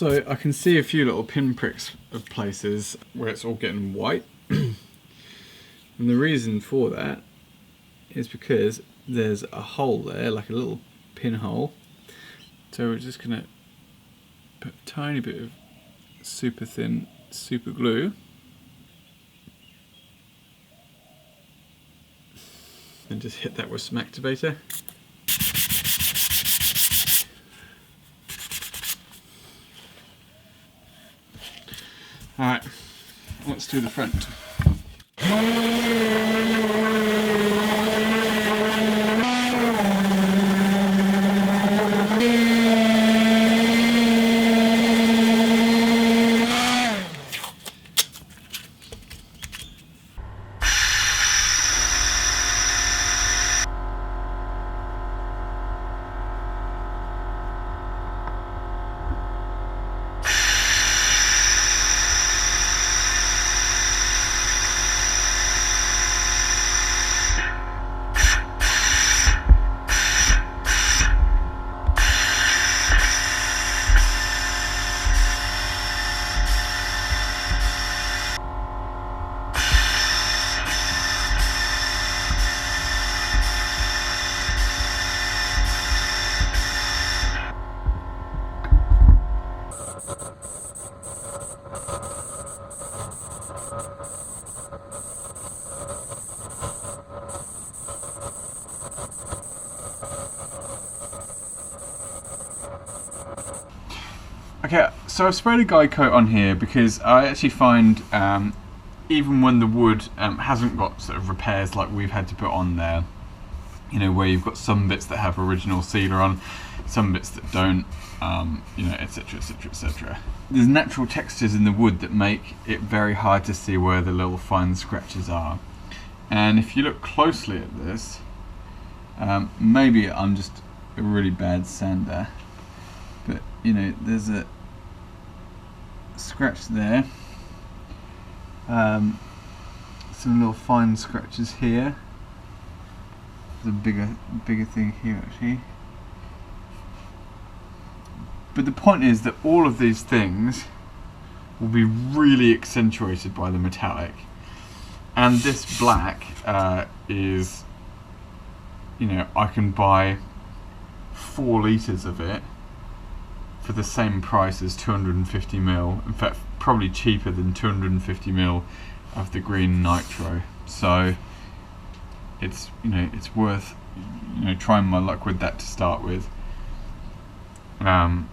So I can see a few little pinpricks of places where it's all getting white. And the reason for that is because there's a hole there, like a little pinhole. So we're just going to put a tiny bit of super thin super glue. And just hit that with some activator. Alright, let's do the front. Okay, so I've sprayed a guide coat on here because I actually find even when the wood hasn't got sort of repairs like we've had to put on there, you know, where you've got some bits that have original sealer on, some bits that don't, you know, etc, etc, etc. There's natural textures in the wood that make it very hard to see where the little fine scratches are. And if you look closely at this, maybe I'm just a really bad sander, but you know, there's a scratch there, some little fine scratches here, there's a bigger thing here actually. But the point is that all of these things will be really accentuated by the metallic, and this black is, you know, I can buy 4 litres of it for the same price as 250ml, in fact probably cheaper than 250ml of the green nitro. So it's, you know, it's worth, you know, trying my luck with that to start with. And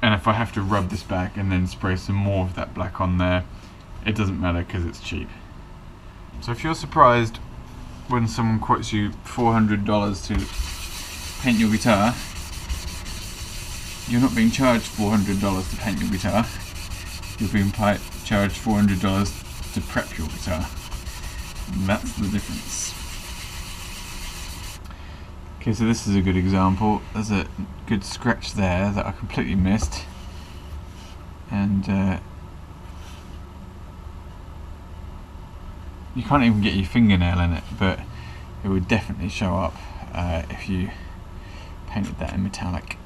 if I have to rub this back and then spray some more of that black on there, it doesn't matter because it's cheap. So if you're surprised when someone quotes you $400 to paint your guitar, you're not being charged $400 to paint your guitar, you're being charged $400 to prep your guitar. And that's the difference. Okay, so this is a good example. There's a good scratch there that I completely missed, and you can't even get your fingernail in it, but it would definitely show up if you painted that in metallic.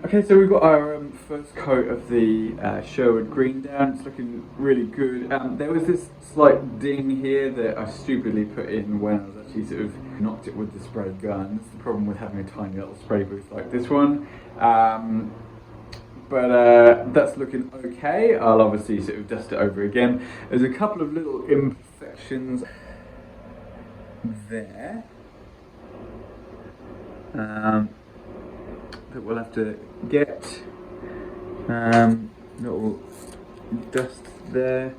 Okay, so we've got our first coat of the Sherwood green down. It's looking really good. There was this slight ding here that I stupidly put in when I was actually sort of knocked it with the spray gun. That's the problem with having a tiny little spray booth like this one. But that's looking okay. I'll obviously sort of dust it over again. There's a couple of little imperfections there. That we'll have to get. Little dust there,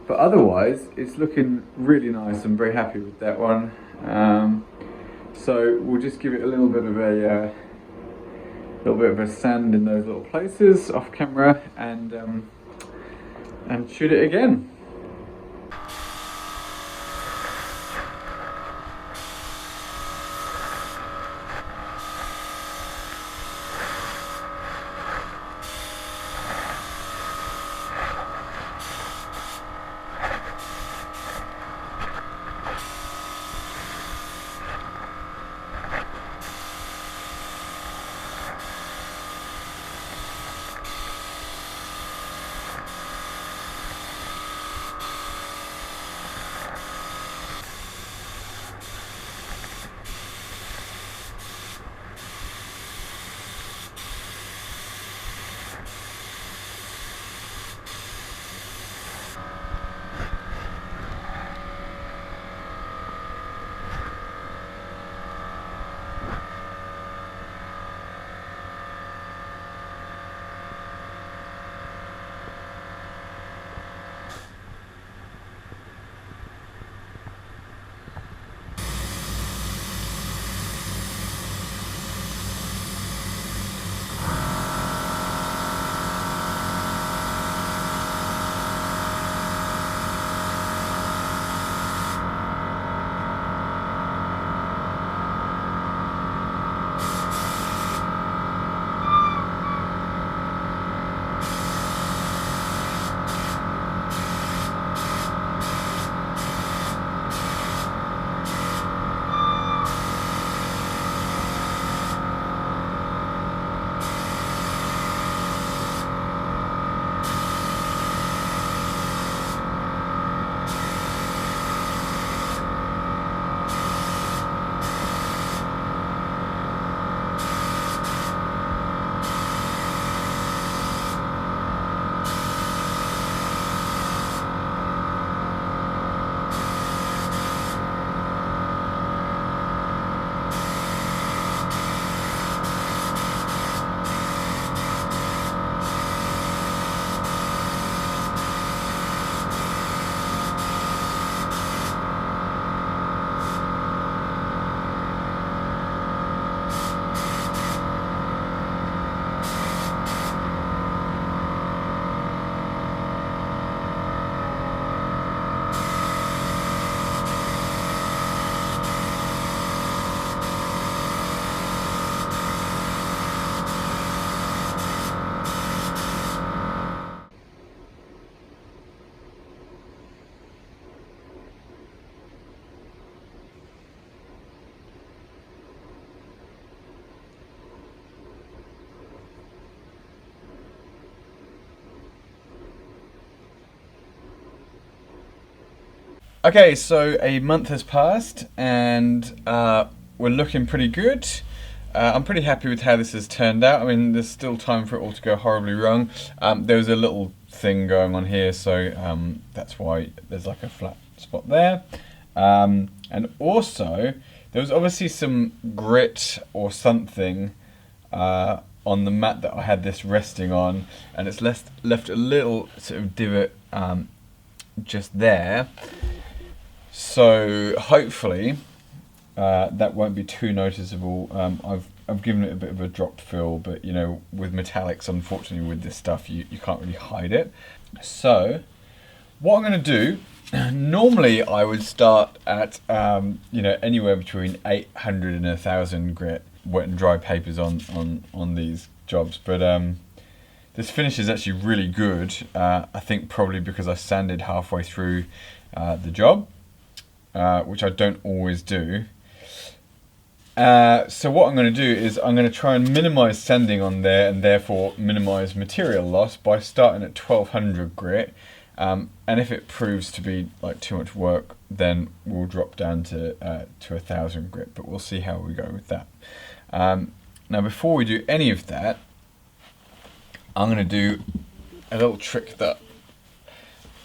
but otherwise it's looking really nice. I'm very happy with that one. So we'll just give it a little bit of a sand in those little places off camera, and shoot it again. Okay, so a month has passed and we're looking pretty good. I'm pretty happy with how this has turned out. I mean, there's still time for it all to go horribly wrong. There was a little thing going on here, so that's why there's like a flat spot there. And also, there was obviously some grit or something on the mat that I had this resting on, and it's left a little sort of divot just there. So hopefully that won't be too noticeable. I've given it a bit of a dropped fill, but you know, with metallics, unfortunately with this stuff, you can't really hide it. So what I'm going to do, normally I would start at you know, anywhere between 800 and 1,000 grit wet and dry papers on these jobs, but this finish is actually really good. I think probably because I sanded halfway through the job, which I don't always do. So what I'm going to do is I'm going to try and minimize sanding on there and therefore minimize material loss by starting at 1200 grit. And if it proves to be like too much work, then we'll drop down to 1000 grit, but we'll see how we go with that. Now before we do any of that, I'm going to do a little trick that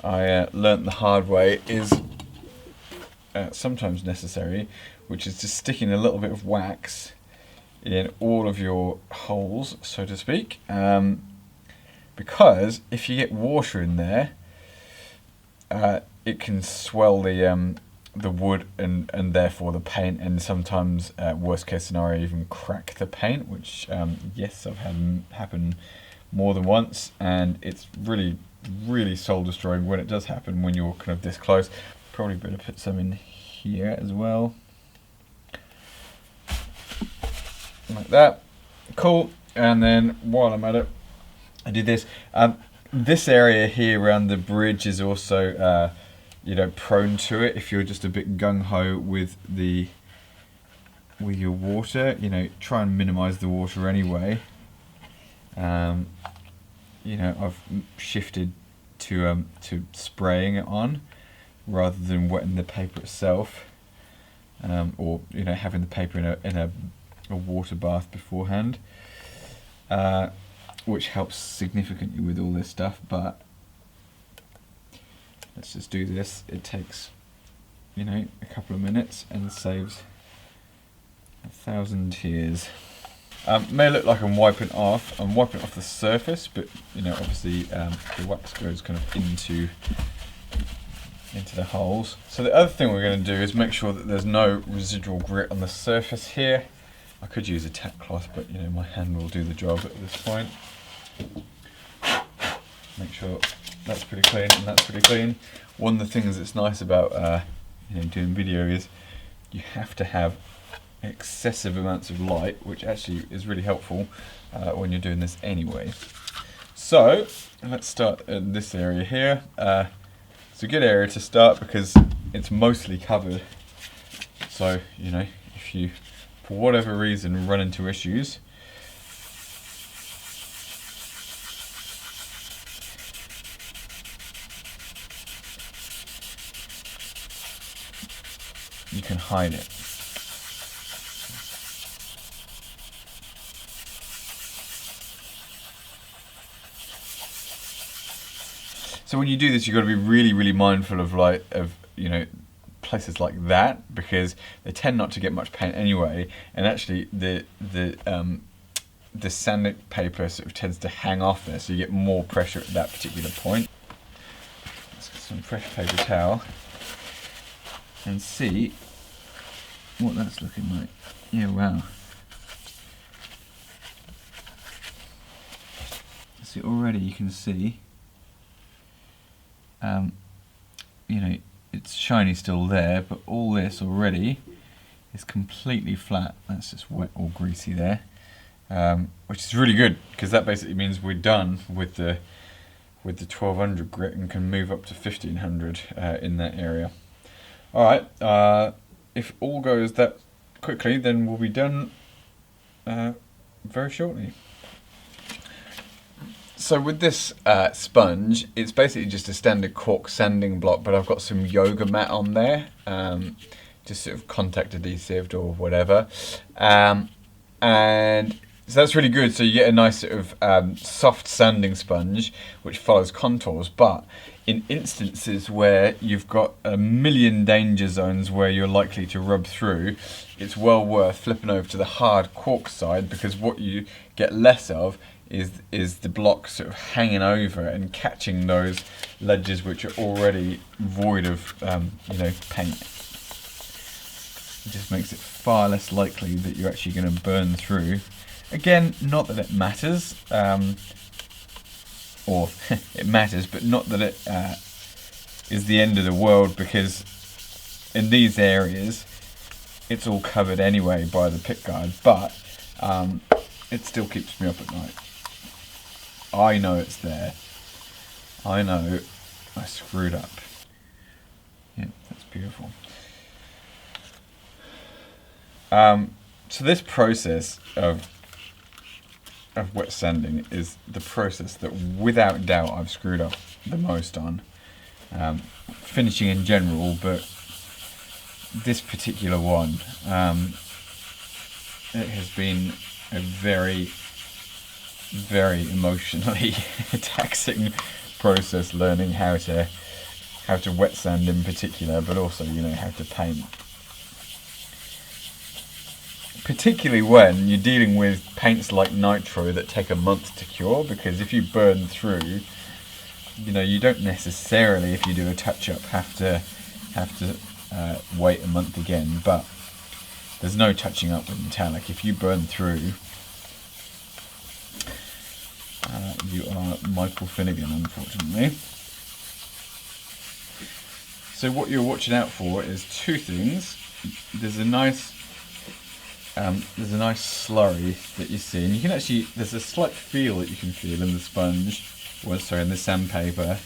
I learnt the hard way, is sometimes necessary, which is just sticking a little bit of wax in all of your holes, so to speak, because if you get water in there, it can swell the wood and therefore the paint, and sometimes worst case scenario even crack the paint, which yes, I've had happen more than once, and it's really soul destroying when it does happen when you're kind of this close. Probably better put some in here as well, like that. Cool. And then while I'm at it, I do this. This area here around the bridge is also prone to it. If you're just a bit gung-ho with your water, try and minimize the water anyway. I've shifted to spraying it on rather than wetting the paper itself, or having the paper in a water bath beforehand, which helps significantly with all this stuff. But let's just do this. It takes a couple of minutes and saves 1,000 tears. May look like I'm wiping off. I'm wiping off the surface, but obviously the wax goes kind of into the holes. So the other thing we're going to do is make sure that there's no residual grit on the surface here. I could use a tack cloth, but my hand will do the job at this point. Make sure that's pretty clean and that's pretty clean. One of the things that's nice about doing video is you have to have excessive amounts of light, which actually is really helpful when you're doing this anyway. So let's start in this area here. It's a good area to start because it's mostly covered. So if you for whatever reason run into issues, you can hide it. So when you do this, you've got to be really mindful of places like that, because they tend not to get much paint anyway, and actually the sandpaper sort of tends to hang off there, so you get more pressure at that particular point. Let's get some fresh paper towel and see what that's looking like. Yeah, wow. See, already you can see it's shiny still there, but all this already is completely flat. That's just wet or greasy there, which is really good, because that basically means we're done with the 1200 grit and can move up to 1500 in that area. Alright, if all goes that quickly, then we'll be done very shortly. So with this sponge, it's basically just a standard cork sanding block, but I've got some yoga mat on there, just sort of contact adhesive or whatever, and so that's really good. So you get a nice sort of soft sanding sponge which follows contours, but in instances where you've got a million danger zones where you're likely to rub through, it's well worth flipping over to the hard cork side, because what you get less of is the block sort of hanging over and catching those ledges which are already void of paint. It just makes it far less likely that you're actually going to burn through. Again, not that it matters, or it matters, but not that it is the end of the world, because in these areas it's all covered anyway by the pickguard, but it still keeps me up at night. I know it's there. I know I screwed up. Yeah, that's beautiful. So this process of wet sanding is the process that without doubt I've screwed up the most on. Finishing in general, but this particular one, it has been a very, very emotionally taxing process learning how to wet sand in particular, but also, you know, how to paint. Particularly when you're dealing with paints like nitro that take a month to cure, because if you burn through, you know, you don't necessarily, if you do a touch-up, have to wait a month again, but there's no touching up with metallic. If you burn through, you are Michael Finnegan, unfortunately. So what you're watching out for is two things. There's a nice slurry that you see, and you can actually, there's a slight feel that you can feel in the sponge, well, sorry, in the sandpaper,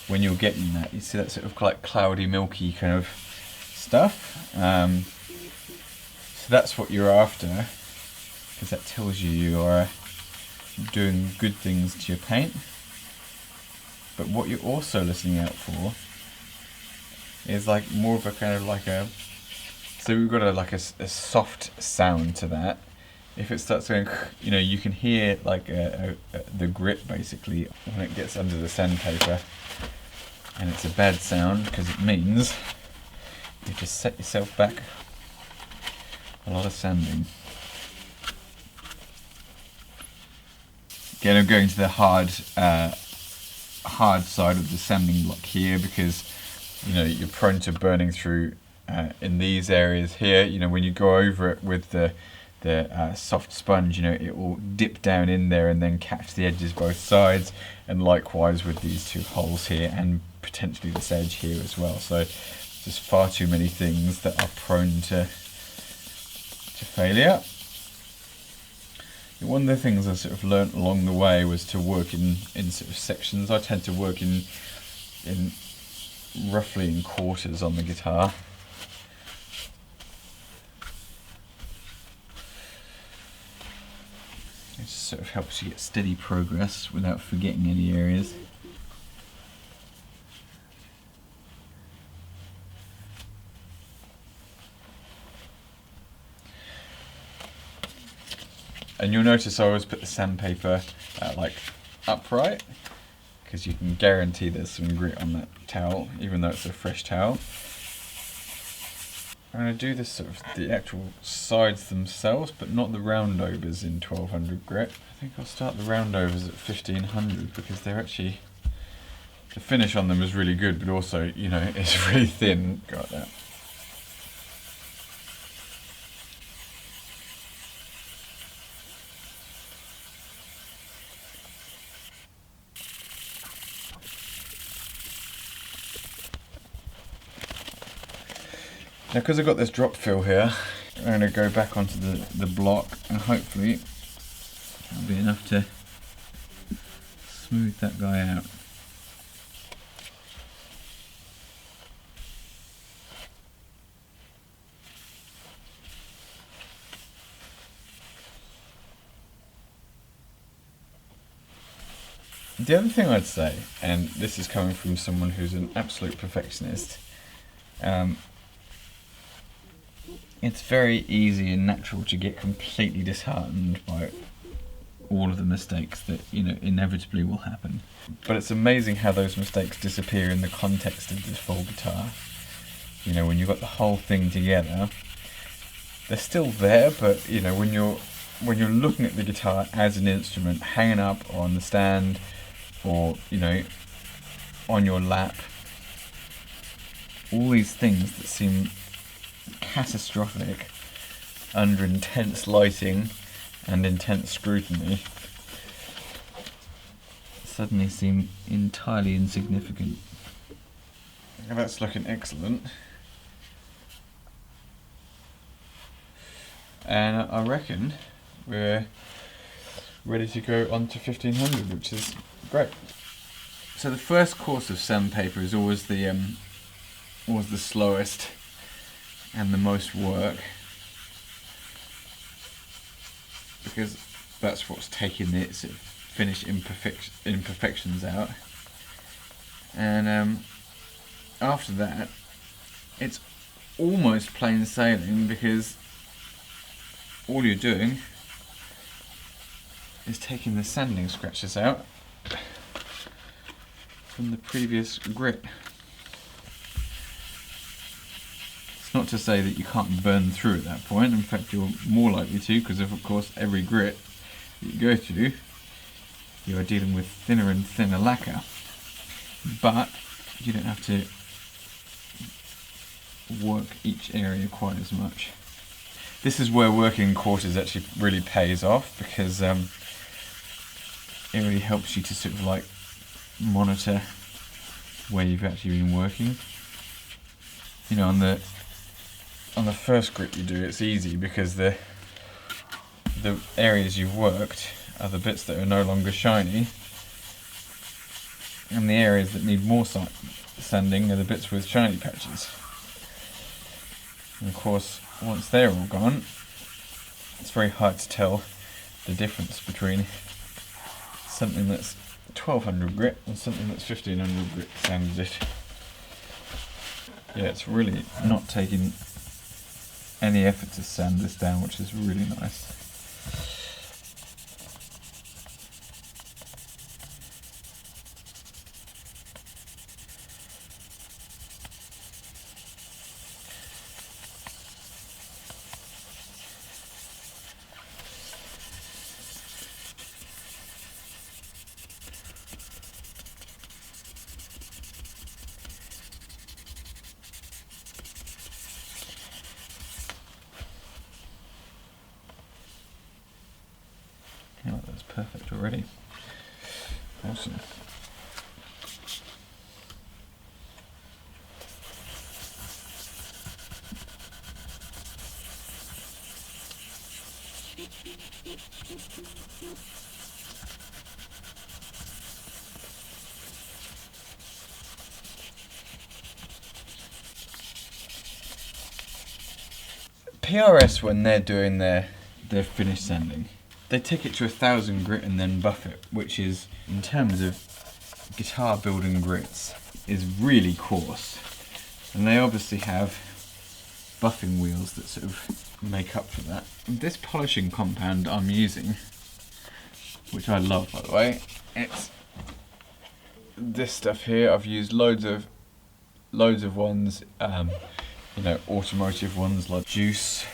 when you're getting that. You see that sort of like cloudy, milky kind of stuff. So that's what you're after, because that tells you you are doing good things to your paint. But what you're also listening out for is like more of a kind of like a, so we've got a soft sound to that. If it starts going, you know, you can hear like the grit basically when it gets under the sandpaper, and it's a bad sound because it means you have to set yourself back a lot of sanding. Again, I'm going to the hard side of the sanding block here because, you know, you're prone to burning through in these areas here. You know, when you go over it with the soft sponge, you know, it will dip down in there and then catch the edges both sides, and likewise with these two holes here and potentially this edge here as well. So there's far too many things that are prone to failure. One of the things I sort of learnt along the way was to work in sort of sections. I tend to work in roughly in quarters on the guitar. It just sort of helps you get steady progress without forgetting any areas. And you'll notice I always put the sandpaper like upright, because you can guarantee there's some grit on that towel, even though it's a fresh towel. I'm going to do this sort of the actual sides themselves, but not the roundovers in 1200 grit. I think I'll start the roundovers at 1500 because they're actually, the finish on them is really good, but also, you know, it's really thin. Got that. Now, because I've got this drop fill here, I'm going to go back onto the block, and hopefully that'll be enough to smooth that guy out. The other thing I'd say, and this is coming from someone who's an absolute perfectionist, it's very easy and natural to get completely disheartened by all of the mistakes that, you know, inevitably will happen. But it's amazing how those mistakes disappear in the context of this full guitar. You know, when you've got the whole thing together, they're still there, but, you know, when you're looking at the guitar as an instrument, hanging up on the stand, or, you know, on your lap, all these things that seem catastrophic under intense lighting and intense scrutiny suddenly seem entirely insignificant. Now that's looking excellent, and I reckon we're ready to go on to 1500, which is great. So the first course of sandpaper is always the slowest and the most work. because that's what's taking the sort of finish imperfections out. And after that, it's almost plain sailing, because all you're doing is taking the sanding scratches out from the previous grit. It's not to say that you can't burn through at that point. In fact, you're more likely to, because of course every grit that you go through, you are dealing with thinner and thinner lacquer. But you don't have to work each area quite as much. This is where working quarters actually really pays off, because it really helps you to sort of like monitor where you've actually been working. You know, on the first grit you do, it's easy because the areas you've worked are the bits that are no longer shiny, and the areas that need more sanding are the bits with shiny patches. And of course, once they're all gone, it's very hard to tell the difference between something that's 1200 grit and something that's 1500 grit sanded. Yeah, it's really not taking any effort to sand this down, which is really nice. Yeah, that's perfect already. Awesome. PRS, when they're doing their finish sanding, they take it to 1000 grit and then buff it, which is, in terms of guitar building grits, is really coarse. And they obviously have buffing wheels that sort of make up for that. This polishing compound I'm using, which I love by the way, it's this stuff here. I've used loads of ones, you know, automotive ones like Juice.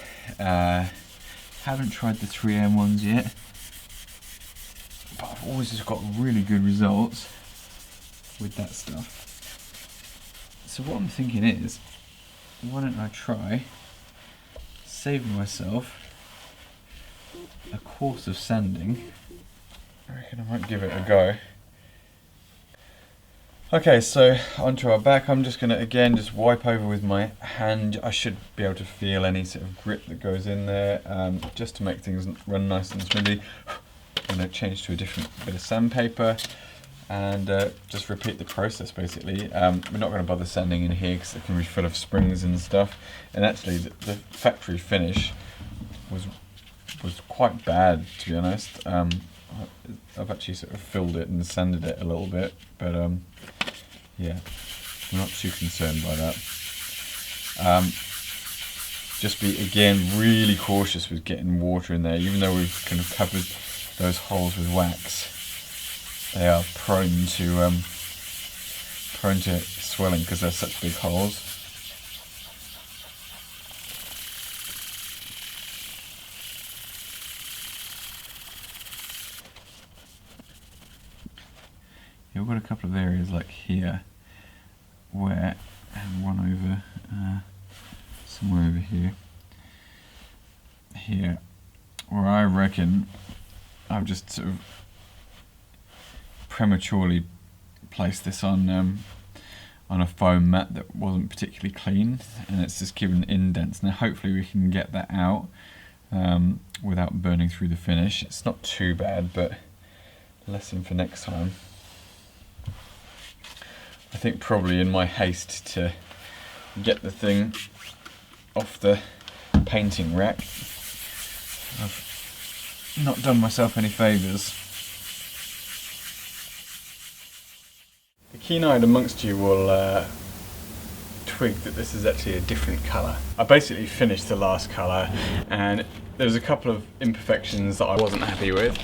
Haven't tried the 3M ones yet, but I've always just got really good results with that stuff. So what I'm thinking is, why don't I try saving myself a course of sanding. I reckon I might give it a go. Okay, so onto our back. I'm just going to again just wipe over with my hand. I should be able to feel any sort of grit that goes in there, just to make things run nice and smoothly. I'm going to change to a different bit of sandpaper and just repeat the process basically. We're not going to bother sanding in here because it can be full of springs and stuff. And actually the factory finish was quite bad, to be honest. I've actually sort of filled it and sanded it a little bit, but yeah, I'm not too concerned by that. Just be, again, really cautious with getting water in there. Even though we've kind of covered those holes with wax, they are prone to swelling because they're such big holes. We've got a couple of areas like here where, and one over somewhere over here, where I reckon I've just sort of prematurely placed this on a foam mat that wasn't particularly clean, and it's just given indents. Now hopefully we can get that out without burning through the finish. It's not too bad, but lesson for next time. I think probably in my haste to get the thing off the painting rack, I've not done myself any favours. The keen-eyed amongst you will twig that this is actually a different colour. I basically finished the last colour and there was a couple of imperfections that I wasn't happy with,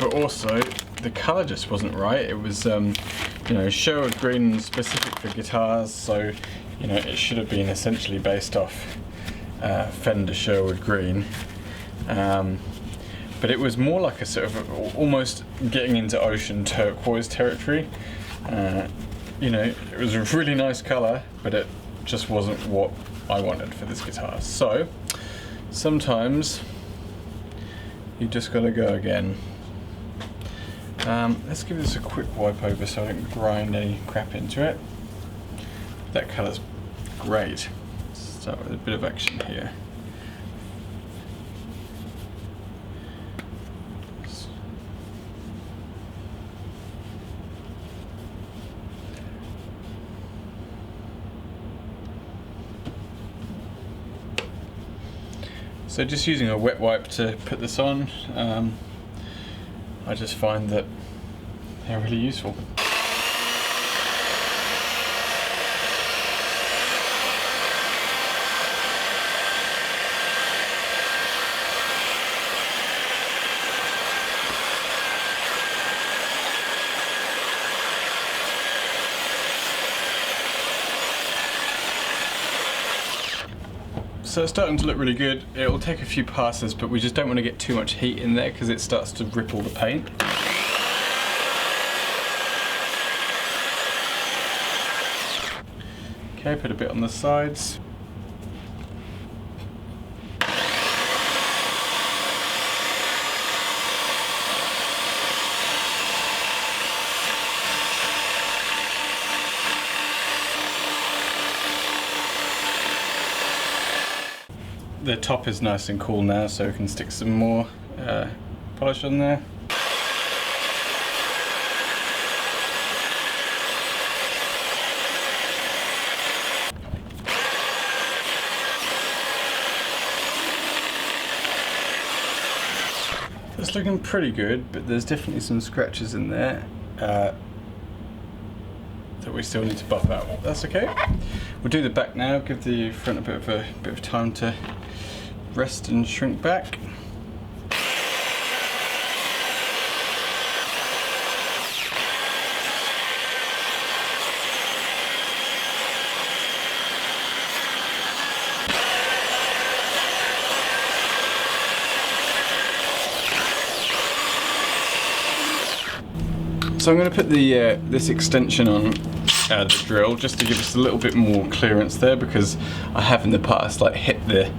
but also the colour just wasn't right. It was you know, Sherwood green specific for guitars, so you know, it should have been essentially based off Fender Sherwood green, but it was more like a sort of almost getting into ocean turquoise territory. You know, it was a really nice colour, but it just wasn't what I wanted for this guitar. So sometimes you just gotta go again. Let's give this a quick wipe over so I don't grind any crap into it. That colour's great. Let's start with a bit of action here. So just using a wet wipe to put this on, I just find that they're really useful. So it's starting to look really good. It will take a few passes, but we just don't want to get too much heat in there because it starts to ripple the paint. Okay, put a bit on the sides. The top is nice and cool now, so we can stick some more polish on there. It's looking pretty good, but there's definitely some scratches in there that we still need to buff out. That's okay. We'll do the back now, give the front a bit of time to rest and shrink back. So I'm going to put the this extension on the drill just to give us a little bit more clearance there, because I have in the past like hit the,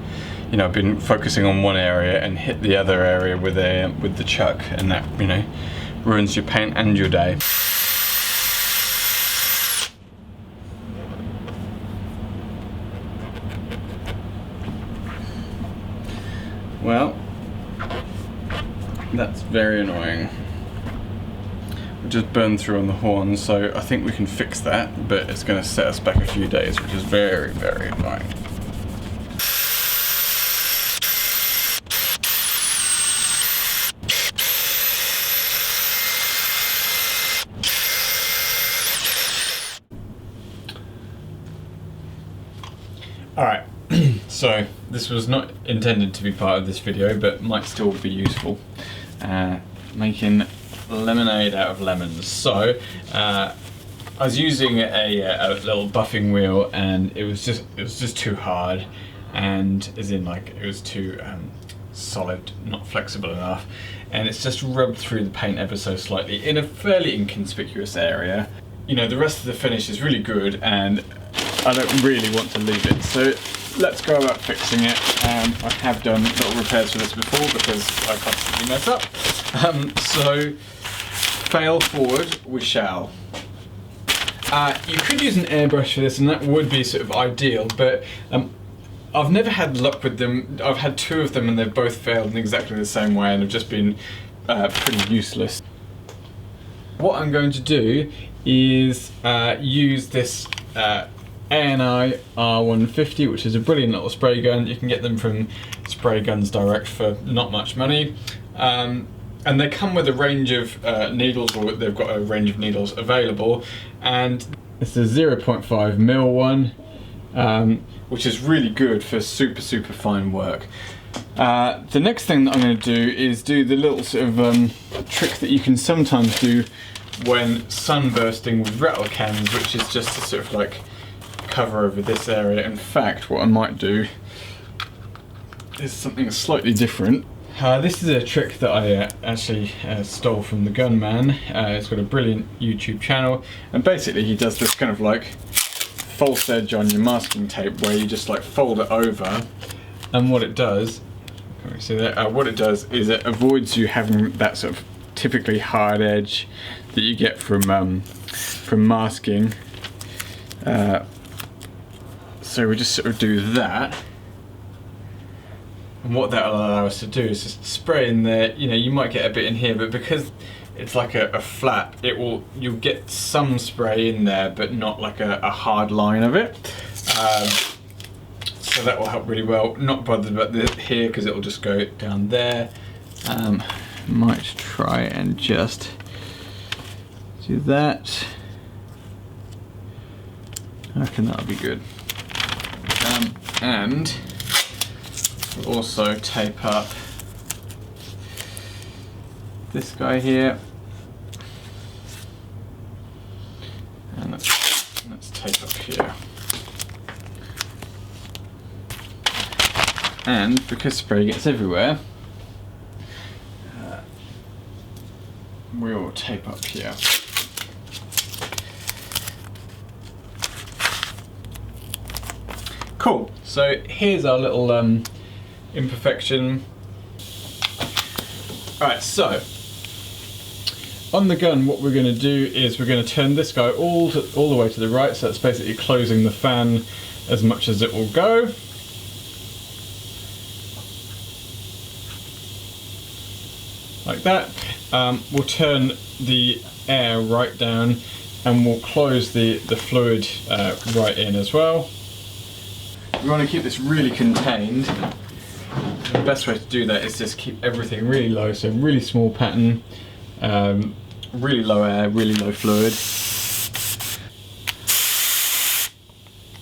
you know, I've been focusing on one area and hit the other area with the chuck, and that, you know, ruins your paint and your day. Well, that's very annoying. We just burned through on the horn, so I think we can fix that, but it's going to set us back a few days, which is very, very annoying. Alright, so this was not intended to be part of this video, but might still be useful. Making lemonade out of lemons. So I was using a little buffing wheel, and it was just too hard, and as in like it was too solid, not flexible enough, and it's just rubbed through the paint ever so slightly in a fairly inconspicuous area. You know, the rest of the finish is really good, and I don't really want to leave it, so let's go about fixing it. I have done little repairs for this before because I constantly mess up. So fail forward we shall. You could use an airbrush for this, and that would be sort of ideal, but I've never had luck with them. I've had two of them and they've both failed in exactly the same way and have just been pretty useless. What I'm going to do is use this ANI R150, which is a brilliant little spray gun. You can get them from Spray Guns Direct for not much money. And they come with a range of needles, or they've got a range of needles available. And it's a 0.5mm one, which is really good for super fine work. The next thing that I'm going to do is do the little sort of trick that you can sometimes do when sunbursting with rattle cans, which is just to sort of like cover over this area. In fact, what I might do is something slightly different. This is a trick that I actually stole from the Gunman. He's got a brilliant YouTube channel, and basically he does this kind of like false edge on your masking tape where you just like fold it over, and what it does, can we see that? What it does is it avoids you having that sort of typically hard edge that you get from masking. So we just sort of do that, and what that will allow us to do is just spray in there. You know, you might get a bit in here, but because it's like a flap, you'll get some spray in there, but not like a hard line of it. So that will help really well. Not bothered about here because it will just go down there. Might try and just do that. I reckon that'll be good. And we'll also tape up this guy here. And let's tape up here. And because spray gets everywhere, we will tape up here. Cool, so here's our little imperfection. Alright, so on the gun what we're going to do is we're going to turn this guy all the way to the right, so that's basically closing the fan as much as it will go. Like that. We'll turn the air right down, and we'll close the fluid right in as well. We want to keep this really contained. The best way to do that is just keep everything really low, so really small pattern, really low air, really low fluid.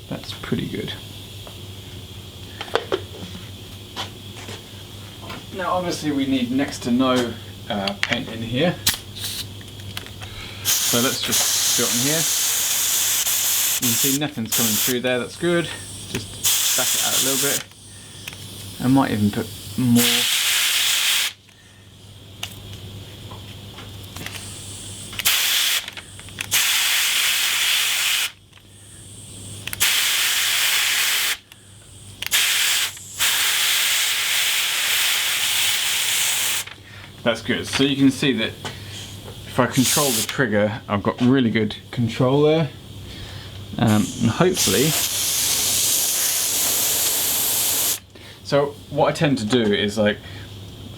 That's pretty good. Now obviously we need next to no paint in here, so let's just do it in here. You can see nothing's coming through there, that's good. Just back it out a little bit. I might even put more. That's good. So you can see that if I control the trigger, I've got really good control there, and hopefully. So what I tend to do is like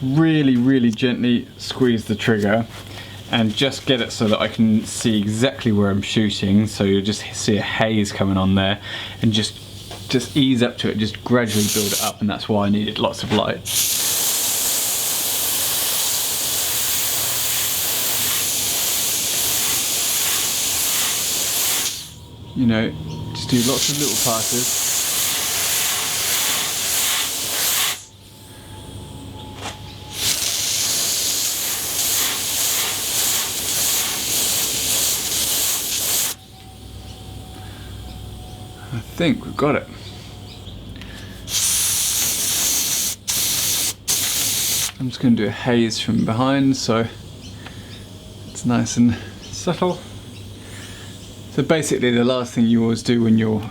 really gently squeeze the trigger and just get it so that I can see exactly where I'm shooting. So you'll just see a haze coming on there, and just ease up to it, just gradually build it up, and that's why I needed lots of light. You know, just do lots of little passes. I think we've got it. I'm just going to do a haze from behind so it's nice and subtle. So basically the last thing you always do when you're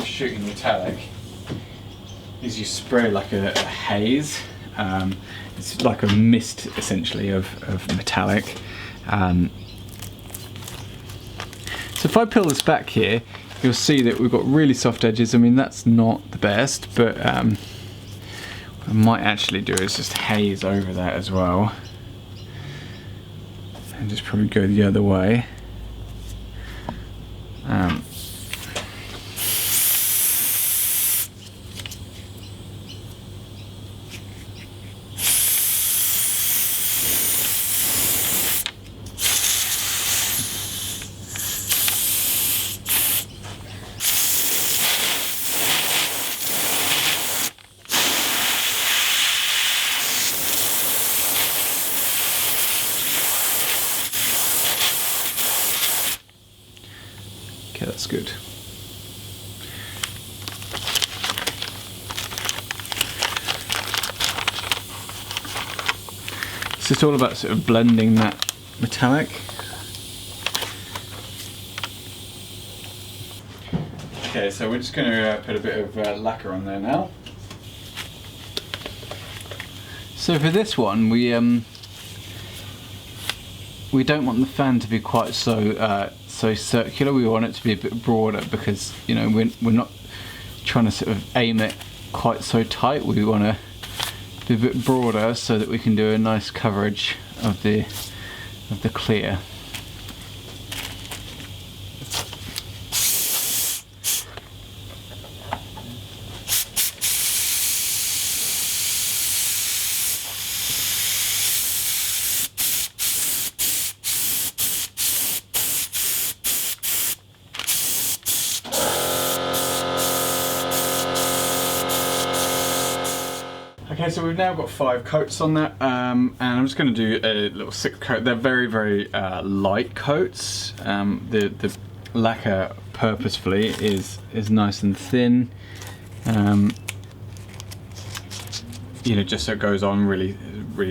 shooting metallic is you spray like a haze. It's like a mist essentially of metallic. So if I peel this back here, you'll see that we've got really soft edges. I mean, that's not the best, but what I might actually do is just haze over that as well, and just probably go the other way. Okay, that's good. It's just all about sort of blending that metallic. Okay, so we're just going to put a bit of lacquer on there now. So for this one, we don't want the fan to be quite so circular. We want it to be a bit broader because, you know, we're not trying to sort of aim it quite so tight. We want to be a bit broader so that we can do a nice coverage of the clear. Okay, so we've now got 5 coats on that, and I'm just going to do a little 6th coat. They're very, very light coats. The lacquer purposefully is nice and thin, you know, just so it goes on really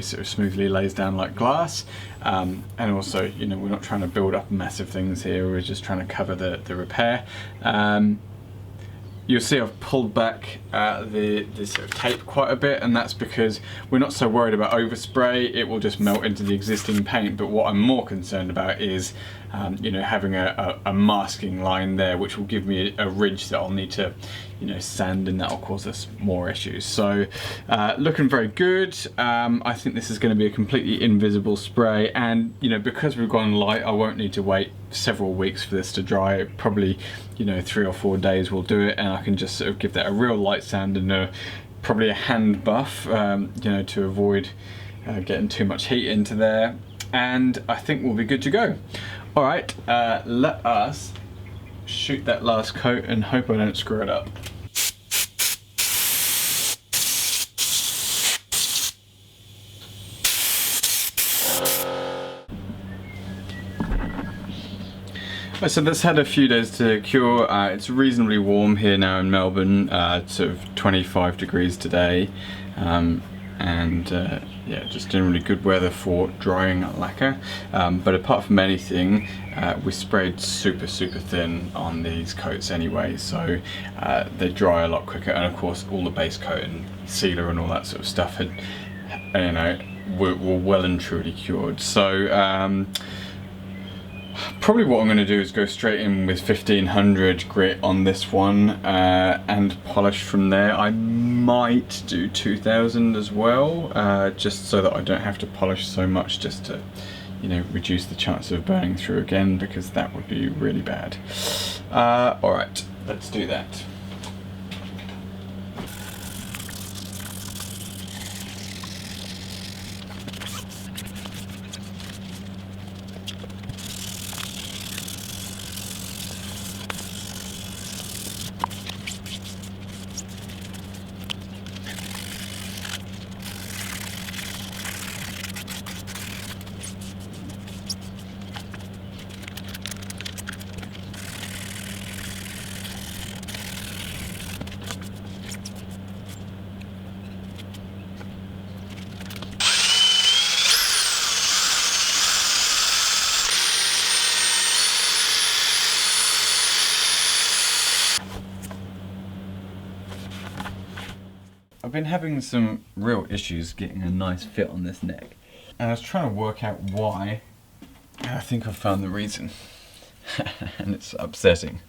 sort of smoothly, lays down like glass. And also, you know, we're not trying to build up massive things here. We're just trying to cover the repair. You'll see I've pulled back the sort of tape quite a bit, and that's because we're not so worried about overspray. It will just melt into the existing paint, but what I'm more concerned about is you know, having a masking line there, which will give me a ridge that I'll need to, you know, sand, and that will cause us more issues. So looking very good. I think this is going to be a completely invisible spray, and you know, because we've gone light, I won't need to wait several weeks for this to dry. Probably, you know, 3 or 4 days will do it, and I can just sort of give that a real light sand and probably a hand buff, you know, to avoid getting too much heat into there, and I think we'll be good to go. All right, let us shoot that last coat and hope I don't screw it up. So that's had a few days to cure. It's reasonably warm here now in Melbourne, sort of 25 degrees today, and yeah, just generally good weather for drying lacquer. But apart from anything, we sprayed super thin on these coats anyway, so they dry a lot quicker, and of course all the base coat and sealer and all that sort of stuff had, you know, were well and truly cured. So probably what I'm going to do is go straight in with 1500 grit on this one and polish from there. I might do 2000 as well, just so that I don't have to polish so much, just to, you know, reduce the chance of burning through again, because that would be really bad. Alright, let's do that. I've been having some real issues getting a nice fit on this neck, and I was trying to work out why, and I think I've found the reason. And it's upsetting.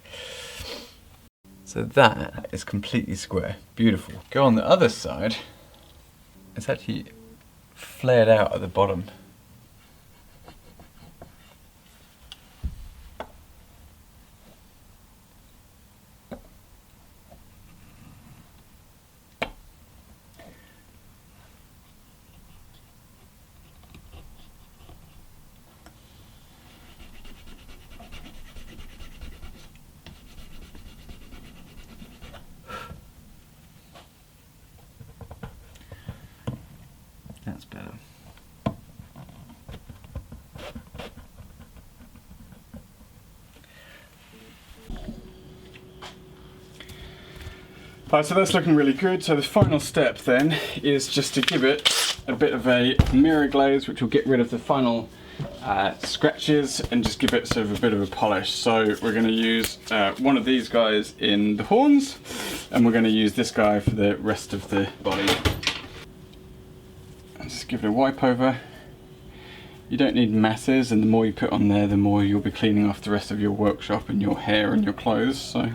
So that is completely square, beautiful. Go on the other side, it's actually flared out at the bottom. That's better. Alright, so that's looking really good. So the final step then is just to give it a bit of a mirror glaze, which will get rid of the final scratches and just give it sort of a bit of a polish. So we're going to use one of these guys in the horns, and we're going to use this guy for the rest of the body. And just give it a wipe over. You don't need masses, and the more you put on there, the more you'll be cleaning off the rest of your workshop and your hair and your clothes. So